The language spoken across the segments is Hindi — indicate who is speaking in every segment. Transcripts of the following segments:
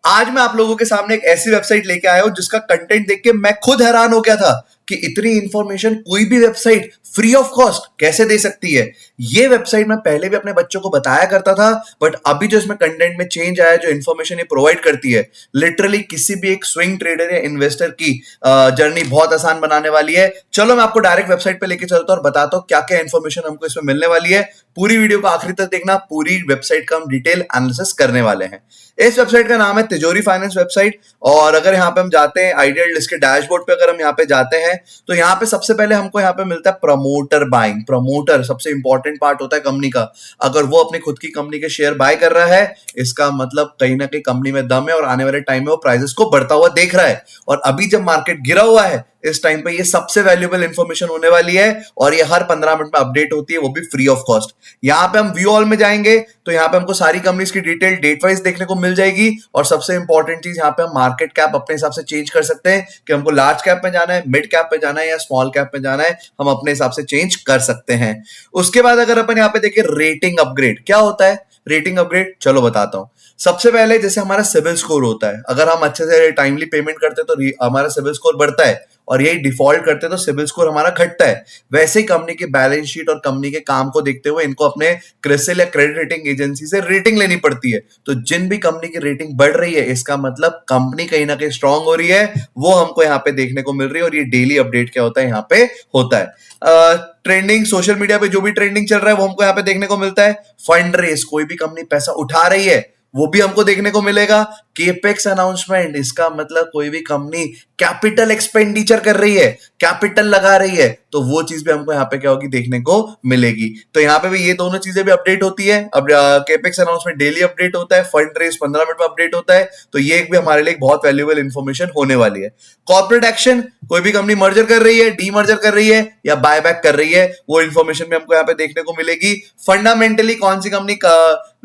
Speaker 1: आज मैं आप लोगों के सामने एक ऐसी वेबसाइट लेके आया हूं जिसका कंटेंट देख के मैं खुद हैरान हो गया था कि इतनी इंफॉर्मेशन कोई भी वेबसाइट फ्री ऑफ कॉस्ट कैसे दे सकती है। ये वेबसाइट मैं पहले भी अपने बच्चों को बताया करता था, बट अभी जो इसमें कंटेंट में चेंज आया, जो इंफॉर्मेशन ये प्रोवाइड करती है, लिटरली किसी भी एक स्विंग ट्रेडर या इन्वेस्टर की जर्नी बहुत आसान बनाने वाली है। चलो मैं आपको डायरेक्ट वेबसाइट पे लेके चलता हूं और बताता हूं क्या क्या इंफॉर्मेशन हमको इसमें मिलने वाली है। पूरी वीडियो को आखिरी तक देखना, पूरी वेबसाइट का हम डिटेल एनालिसिस करने वाले हैं। इस वेबसाइट का नाम है तिजोरी फाइनेंस वेबसाइट। और अगर यहाँ पे हम जाते हैं आइडियल इसके डैशबोर्ड पे, अगर हम यहाँ पे जाते हैं तो यहाँ पे सबसे पहले हमको यहाँ पे मिलता है प्रमोटर बाइंग। प्रमोटर सबसे इंपॉर्टेंट पार्ट होता है कंपनी का। अगर वो अपनी खुद की कंपनी के शेयर बाय कर रहा है, इसका मतलब कहीं ना कहीं कंपनी में दम है और आने वाले टाइम में वो प्राइसेस को बढ़ता हुआ देख रहा है। और अभी जब मार्केट गिरा हुआ है, इस टाइम पे ये सबसे वैल्यूएबल इंफॉर्मेशन होने वाली है और ये हर 15 मिनट में अपडेट होती है, वो भी फ्री ऑफ कॉस्ट। यहाँ पे हम व्यू ऑल में जाएंगे तो यहाँ पे हमको सारी कंपनीज की डिटेल डेट वाइज देखने को मिल जाएगी। और सबसे इंपॉर्टेंट चीज, यहाँ पे हम मार्केट कैप अपने हिसाब से चेंज कर सकते हैं कि हमको लार्ज कैप में जाना है, मिड कैप पे जाना है या स्मॉल कैप में जाना है, हम अपने हिसाब से चेंज कर सकते हैं। उसके बाद अगर अपन यहाँ पे देखें रेटिंग अपग्रेड क्या होता है। रेटिंग अपग्रेड चलो बताता हूं। सबसे पहले जैसे हमारा सिविल स्कोर होता है, अगर हम अच्छे से टाइमली पेमेंट करते हैं तो हमारा सिविल स्कोर बढ़ता है, और यही डिफॉल्ट करते हैं तो सिविल स्कोर हमारा घटता है। वैसे ही कंपनी की बैलेंस शीट और कंपनी के काम को देखते हुए इनको अपने क्रिसिल या क्रेडिट रेटिंग एजेंसी से रेटिंग लेनी पड़ती है। तो जिन भी कंपनी की रेटिंग बढ़ रही है, इसका मतलब कंपनी कहीं ना कहीं स्ट्रांग हो रही है, वो हमको यहाँ पे देखने को मिल रही है। और ये डेली अपडेट क्या होता है यहाँ पे होता है। ट्रेंडिंग सोशल मीडिया पे जो भी ट्रेंडिंग चल रहा है वो हमको यहाँ पे देखने को मिलता है। फंड रेस, कोई भी कंपनी पैसा उठा रही है वो भी हमको देखने को मिलेगा। केपेक्स अनाउंसमेंट, इसका मतलब कोई भी कंपनी कैपिटल एक्सपेंडिचर कर रही है, कैपिटल लगा रही है, तो वो चीज भी हमको यहाँ पे क्या होगी देखने को मिलेगी। तो यहाँ पे भी ये दोनों चीजें भी अपडेट होती है। अब केपेक्स अनाउंसमेंट डेली अपडेट होता है, फंड रेस 15 मिनट में अपडेट होता है। तो ये एक भी हमारे लिए एक बहुत वैल्यूएबल इंफॉर्मेशन होने वाली है। कॉर्पोरेट एक्शन, कोई भी कंपनी मर्जर कर रही है, डीमर्जर कर रही है या बायबैक कर रही है, वो इंफॉर्मेशन भी हमको यहाँ पे देखने को मिलेगी। फंडामेंटली कौन सी कंपनी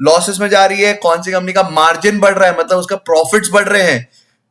Speaker 1: लॉसेस में जा रही है, कौन सी कंपनी का मार्जिन बढ़ रहा है, मतलब उसका प्रॉफिट्स बढ़ रहे हैं,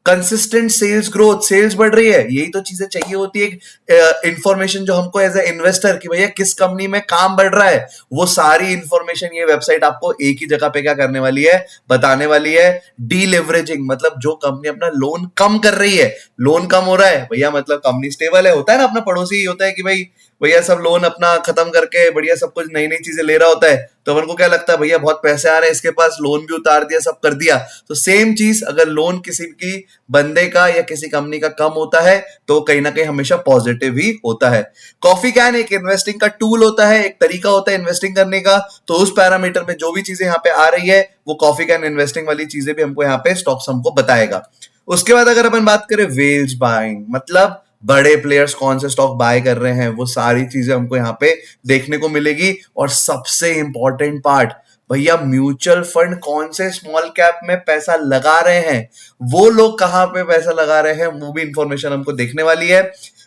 Speaker 1: कंसिस्टेंट सेल्स ग्रोथ, सेल्स बढ़ रही है, यही तो चीजें चाहिए होती है इंफॉर्मेशन जो हमको एज ए इन्वेस्टर कि भैया किस कंपनी में काम बढ़ रहा है। वो सारी इंफॉर्मेशन ये वेबसाइट आपको एक ही जगह पे क्या करने वाली है, बताने वाली है। डीलेवरेजिंग, मतलब जो कंपनी अपना लोन कम कर रही है, लोन कम हो रहा है भैया, मतलब कंपनी स्टेबल है। होता है ना, अपना पड़ोसी ही होता है कि भाई भैया सब लोन अपना खत्म करके बढ़िया सब कुछ नई नई चीजें ले रहा होता है, तो अपन को क्या लगता है भैया बहुत पैसे आ रहे हैं इसके पास, लोन भी उतार दिया, सब कर दिया। तो सेम चीज, अगर लोन किसी की बंदे का या किसी कंपनी का कम होता है तो कहीं ना कहीं हमेशा पॉजिटिव ही होता है। कॉफी कैन एक इन्वेस्टिंग का टूल होता है, एक तरीका होता है इन्वेस्टिंग करने का। तो उस पैरामीटर में जो भी चीजें यहाँ पे आ रही है, वो कॉफी कैन इन्वेस्टिंग वाली चीजें भी हमको यहाँ पे स्टॉक्स हमको बताएगा। उसके बाद अगर अपन बात करें वेल्स बाइंग, मतलब बड़े प्लेयर्स कौन से स्टॉक बाय कर रहे हैं, वो सारी चीजें हमको यहाँ पे देखने को मिलेगी। और सबसे इंपॉर्टेंट पार्ट, भैया म्यूचुअल फंड कौन से स्मॉल कैप में पैसा लगा रहे हैं, वो लोग कहां पे पैसा लगा रहे हैं, वो भी इंफॉर्मेशन हमको देखने वाली है।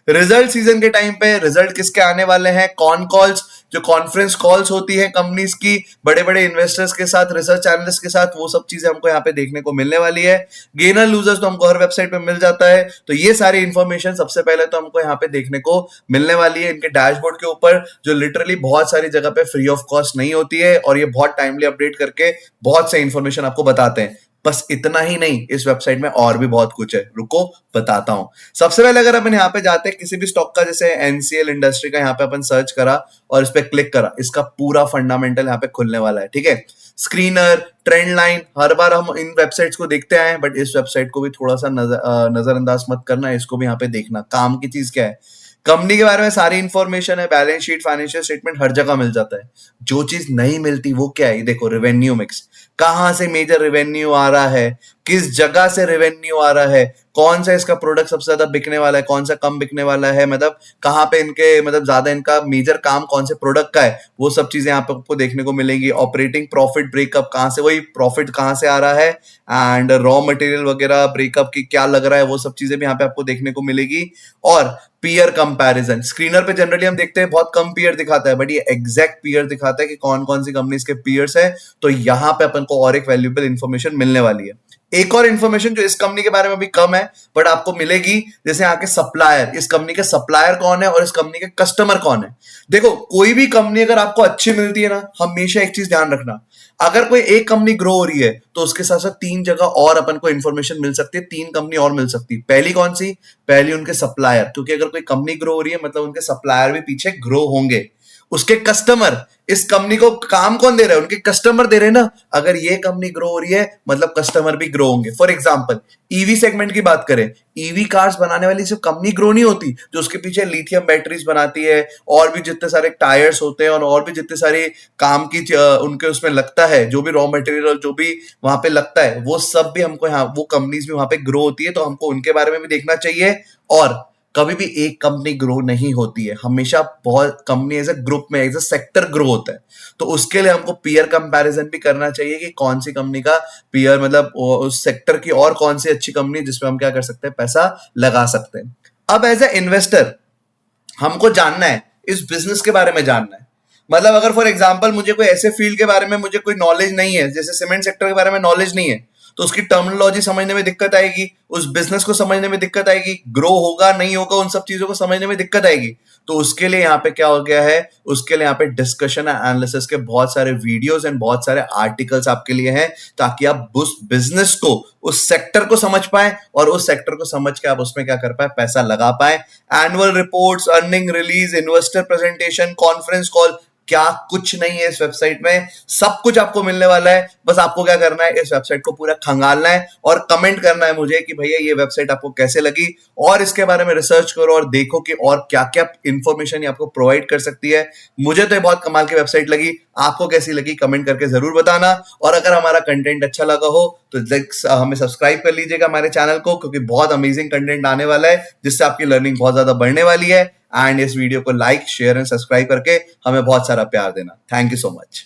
Speaker 1: रिजल्ट सीजन के टाइम पे रिजल्ट किसके आने वाले हैं, कॉन कॉल्स, जो कॉन्फ्रेंस कॉल्स होती है कंपनीज की बड़े बड़े इन्वेस्टर्स के साथ, रिसर्च एनालिस्ट के साथ, वो सब चीजें हमको यहाँ पे देखने को मिलने वाली है। गेनर लूजर्स तो हमको हर वेबसाइट पे मिल जाता है। तो ये सारी इंफॉर्मेशन सबसे पहले तो हमको यहाँ पे देखने को मिलने वाली है इनके डैशबोर्ड के ऊपर, जो लिटरली बहुत सारी जगह पे फ्री ऑफ कॉस्ट नहीं होती है और ये बहुत टाइमली अपडेट करके बहुत से इंफॉर्मेशन आपको बताते हैं। बस इतना ही नहीं, इस वेबसाइट में और भी बहुत कुछ है, रुको बताता हूं। सबसे पहले अगर अपन यहाँ पे जाते हैं किसी भी स्टॉक का, जैसे एनसीएल इंडस्ट्री का यहाँ पे अपन सर्च करा और इस पे क्लिक करा, इसका पूरा फंडामेंटल यहाँ पे खुलने वाला है। ठीक है, स्क्रीनर, ट्रेंड लाइन, हर बार हम इन वेबसाइट्स को देखते आए हैं, बट इस वेबसाइट को भी थोड़ा सा नजरअंदाज मत करना, इसको भी यहाँ पे देखना। काम की चीज क्या है, कंपनी के बारे में सारी इंफॉर्मेशन है, बैलेंस शीट, फाइनेंशियल स्टेटमेंट हर जगह मिल जाता है। जो चीज नहीं मिलती वो क्या है, देखो रेवेन्यू मिक्स, कहां से मेजर रेवेन्यू आ रहा है, किस जगह से रेवेन्यू आ रहा है, कौन सा इसका प्रोडक्ट सबसे ज्यादा बिकने वाला है, कौन सा कम बिकने वाला है, मतलब कहां पे इनके मतलब ज्यादा इनका मेजर काम कौन से प्रोडक्ट का है, वो सब चीजें यहाँ पे आपको देखने को मिलेंगी। ऑपरेटिंग प्रॉफिट ब्रेकअप, कहां से वही प्रॉफिट कहां से आ रहा है, एंड रॉ मटेरियल वगैरह ब्रेकअप की क्या लग रहा है, वो सब चीजें भी यहाँ पे आपको देखने को मिलेगी। और पीयर कंपैरिजन, स्क्रीनर पे जनरली हम देखते हैं बहुत कम पीयर दिखाता है, बट ये एग्जैक्ट पीयर दिखाता है कि कौन कौन सी कंपनीज के पीयर्स है। तो यहाँ पे अपन को और एक वैल्यूएबल इंफॉर्मेशन मिलने वाली है। एक और इंफॉर्मेशन जो इस कंपनी के बारे में भी कम है बट आपको मिलेगी, जैसे यहाँ के सप्लायर, इस कंपनी के सप्लायर कौन है और इस कंपनी के कस्टमर कौन है। देखो कोई भी कंपनी अगर आपको अच्छी मिलती है ना, हमेशा एक चीज ध्यान रखना, अगर कोई एक कंपनी ग्रो हो रही है तो उसके साथ साथ 3 जगह और अपन को इंफॉर्मेशन मिल सकती है, 3 कंपनी और मिल सकती है। पहली कौन सी? पहली उनके सप्लायर, क्योंकि अगर कोई कंपनी ग्रो हो रही है मतलब उनके सप्लायर भी पीछे ग्रो होंगे। उसके कस्टमर, इस कंपनी को काम कौन दे रहा है? उनके कस्टमर दे रहे हैं ना। अगर ये कंपनी ग्रो हो रही है मतलब कस्टमर भी ग्रो होंगे। फॉर एग्जांपल ईवी सेगमेंट की बात करें, ईवी कार्स बनाने वाली सिर्फ कंपनी ग्रो नहीं होती, जो उसके पीछे लिथियम बैटरीज बनाती है और भी जितने सारे टायर्स होते हैं और भी जितने सारे काम की उनके उसमें लगता है, जो भी रॉ मटेरियल जो भी वहां पे लगता है, वो सब भी हमको यहाँ वो कंपनीज भी वहां पे ग्रो होती है, तो हमको उनके बारे में भी देखना चाहिए। और कभी भी एक कंपनी ग्रो नहीं होती है, हमेशा बहुत कंपनी एज ए ग्रुप में एज ए सेक्टर ग्रो होता है। तो उसके लिए हमको पीयर कंपैरिजन भी करना चाहिए कि कौन सी कंपनी का पीयर मतलब उस सेक्टर की और कौन सी अच्छी कंपनी जिसमें हम क्या कर सकते हैं, पैसा लगा सकते हैं। अब एज ए इन्वेस्टर हमको जानना है, इस बिजनेस के बारे में जानना है। मतलब अगर फॉर एग्जांपल मुझे कोई ऐसे फील्ड के बारे में मुझे कोई नॉलेज नहीं है, जैसे सीमेंट सेक्टर के बारे में नॉलेज नहीं है, तो उसकी टर्मिनोलॉजी समझने में दिक्कत आएगी, उस बिजनेस को समझने में दिक्कत आएगी, ग्रो होगा नहीं होगा उन सब चीजों को समझने में दिक्कत आएगी। तो उसके लिए यहाँ पे क्या हो गया है, उसके लिए यहाँ पे डिस्कशन एंड एनालिसिस के बहुत सारे वीडियोस एंड बहुत सारे आर्टिकल्स आपके लिए हैं, ताकि आप उस बिजनेस को, उस सेक्टर को समझ पाए और उस सेक्टर को समझ के आप उसमें क्या कर पाए, पैसा लगा पाए। Annual reports, earning release, investor presentation, conference call, क्या कुछ नहीं है इस वेबसाइट में, सब कुछ आपको मिलने वाला है। बस आपको क्या करना है, इस वेबसाइट को पूरा खंगालना है और कमेंट करना है मुझे कि भैया ये वेबसाइट आपको कैसे लगी, और इसके बारे में रिसर्च करो और देखो कि और क्या क्या इंफॉर्मेशन ये आपको प्रोवाइड कर सकती है। मुझे तो ये बहुत कमाल की वेबसाइट लगी, आपको कैसी लगी कमेंट करके जरूर बताना। और अगर हमारा कंटेंट अच्छा लगा हो तो हमें सब्सक्राइब कर लीजिएगा हमारे चैनल को, क्योंकि बहुत अमेजिंग कंटेंट आने वाला है जिससे आपकी लर्निंग बहुत ज्यादा बढ़ने वाली है। एंड इस वीडियो को लाइक, शेयर एंड सब्सक्राइब करके हमें बहुत सारा प्यार देना। Thank you so much.